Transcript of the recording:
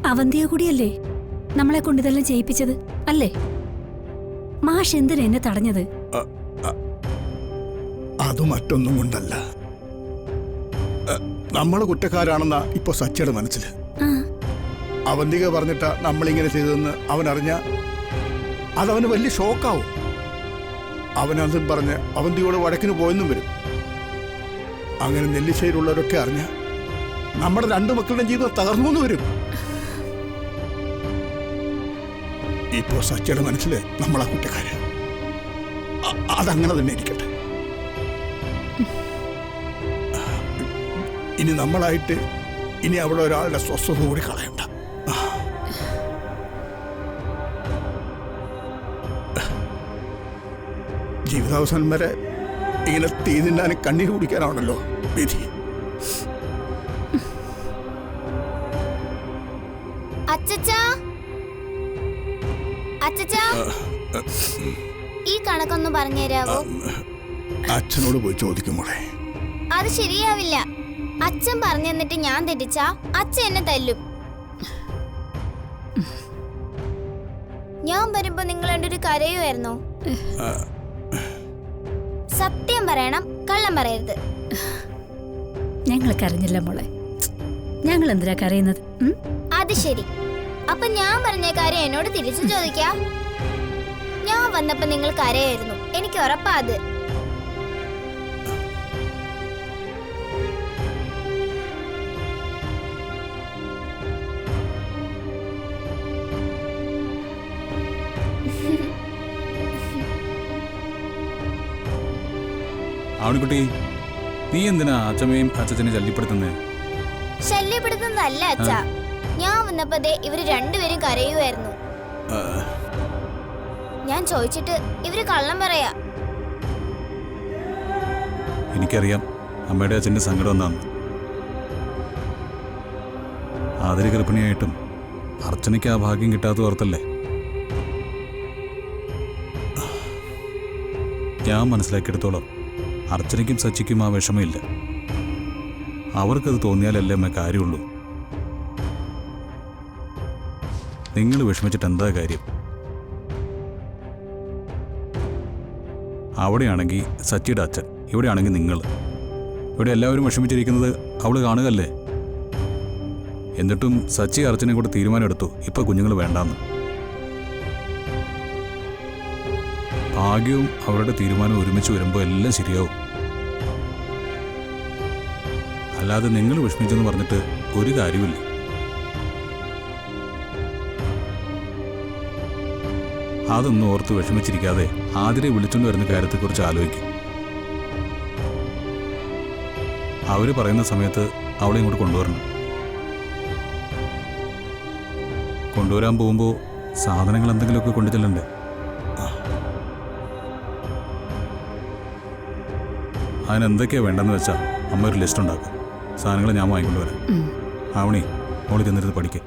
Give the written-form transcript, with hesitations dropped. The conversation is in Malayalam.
അവന്തിയെ കൂടിയല്ലേ നമ്മളെ കൊണ്ട് ഇതെല്ലാം ചെയ്യിപ്പിച്ചത് അല്ലേ? മാഷ് എന്തിനാ എന്നെ തടഞ്ഞത്? അത് മറ്റൊന്നും കൊണ്ടല്ല. നമ്മള് കുറ്റക്കാരാണെന്നാ ഇപ്പൊ സച്ചിയുടെ മനസ്സിൽ. അവന്തിക പറഞ്ഞിട്ടാ നമ്മളിങ്ങനെ ചെയ്തതെന്ന് അവനറിഞ്ഞ അതവന് വലിയ ഷോക്കാവും. അവനതും പറഞ്ഞ് അവന്തിയോട് വഴക്കിന് പോയെന്നും വരും. അങ്ങനെ നെല്ലിശ്ശേരിയുള്ളവരൊക്കെ അറിഞ്ഞ നമ്മുടെ രണ്ടു മക്കളുടെ ജീവിതം തകർന്നു വരും. ഇപ്പോ സച്ചിയുടെ മനസ്സിൽ നമ്മളാ കുറ്റക്കാര്. അതങ്ങനെ തന്നെ ഇരിക്കട്ടെ. ഇനി നമ്മളായിട്ട് ഇനി അവിടെ ഒരാളുടെ സ്വസ്ഥത കൂടി കളയണ്ട. ജീവിതാവസാനം വരെ ഇങ്ങനെ തീ തിന്നാനും കണ്ണീര് കുടിക്കാനാണല്ലോ വിധി. ഈ കണക്കൊന്ന് പറഞ്ഞുതരാവോ? അച്ഛനോട് പോയി ചോദിക്കുമ്പോളെ. അത് ശരിയാവില്ല. അച്ഛൻ പറഞ്ഞു തന്നിട്ട് ഞാൻ തെറ്റിച്ചാ അച്ഛൻ എന്നെ തല്ലും. ഞാൻ വരുമ്പോ നിങ്ങൾ രണ്ടൊരു കരയുമായിരുന്നോ? സത്യം പറയണം, കള്ളം പറയരുത്. ഞങ്ങൾ കരഞ്ഞില്ല മോളെ. ഞങ്ങൾ എന്തിനാ കരയുന്നത്? അത് ശരി. അപ്പൊ ഞാൻ പറഞ്ഞ കാര്യം എന്നോട് തിരിച്ചു ചോദിക്കാം. ഞാൻ വന്നപ്പോ നിങ്ങൾ കരയായിരുന്നു, എനിക്ക് ഉറപ്പാ അത്. ആവണിക്കുട്ടി, നീ എന്തിനാ അച്ഛമ്മയും അച്ഛനെ ശല്യപ്പെടുത്തുന്നേ? ശല്യപ്പെടുത്തുന്നതല്ല അച്ഛാ. ഞാൻ വന്നപ്പോ ഇവര് രണ്ടുപേരും കരയുമായിരുന്നു. ഞാൻ ചോദിച്ചിട്ട് ഇവര് കള്ളം പറയാ. എനിക്കറിയാം അമ്മയുടെ അച്ഛൻ്റെ സങ്കടം എന്താന്ന്. ആതിര ഗർഭിണിയായിട്ടും അർച്ചനയ്ക്ക് ആ ഭാഗ്യം കിട്ടാത്ത ഓർത്തല്ലേ. ഞാൻ മനസ്സിലാക്കിയെടുത്തോളം അർച്ചനയ്ക്കും സച്ചിക്കും ആ വിഷമമില്ല. അവർക്കത് തോന്നിയാലല്ലേ അമ്മ കാര്യമുള്ളൂ. നിങ്ങൾ വിഷമിച്ചിട്ട് എന്താ കാര്യം? അവിടെയാണെങ്കിൽ സച്ചിയുടെ അച്ഛൻ, ഇവിടെയാണെങ്കിൽ നിങ്ങൾ. ഇവിടെ എല്ലാവരും വിഷമിച്ചിരിക്കുന്നത് അവള് കാണുകയല്ലേ. എന്നിട്ടും സച്ചി അർച്ചനെ കൂടെ തീരുമാനമെടുത്തു ഇപ്പൊ കുഞ്ഞുങ്ങൾ വേണ്ടാന്ന്. ഭാഗ്യവും അവരുടെ തീരുമാനം ഒരുമിച്ച് വരുമ്പോൾ എല്ലാം ശരിയാവും. അല്ലാതെ നിങ്ങൾ വിഷമിച്ചെന്ന് പറഞ്ഞിട്ട് ഒരു കാര്യമില്ല. അതൊന്നും ഓർത്ത് വിഷമിച്ചിരിക്കാതെ ആതിരെ വിളിച്ചുകൊണ്ട് വരുന്ന കാര്യത്തെക്കുറിച്ച് ആലോചിക്കും. അവര് പറയുന്ന സമയത്ത് അവളെ ഇങ്ങോട്ട് കൊണ്ടുവരണം. കൊണ്ടുവരാൻ പോകുമ്പോൾ സാധനങ്ങൾ എന്തെങ്കിലുമൊക്കെ കൊണ്ടു ചെല്ലണ്ടേ? അതിനെന്തൊക്കെയാ വേണ്ടെന്ന് വെച്ചാൽ അമ്മ ഒരു ലിസ്റ്റ് ഉണ്ടാക്കും. സാധനങ്ങൾ ഞാൻ വാങ്ങിക്കൊണ്ടുവരാം. ആവണി, മോള് ചെന്നിരുന്ന് പഠിക്കുക.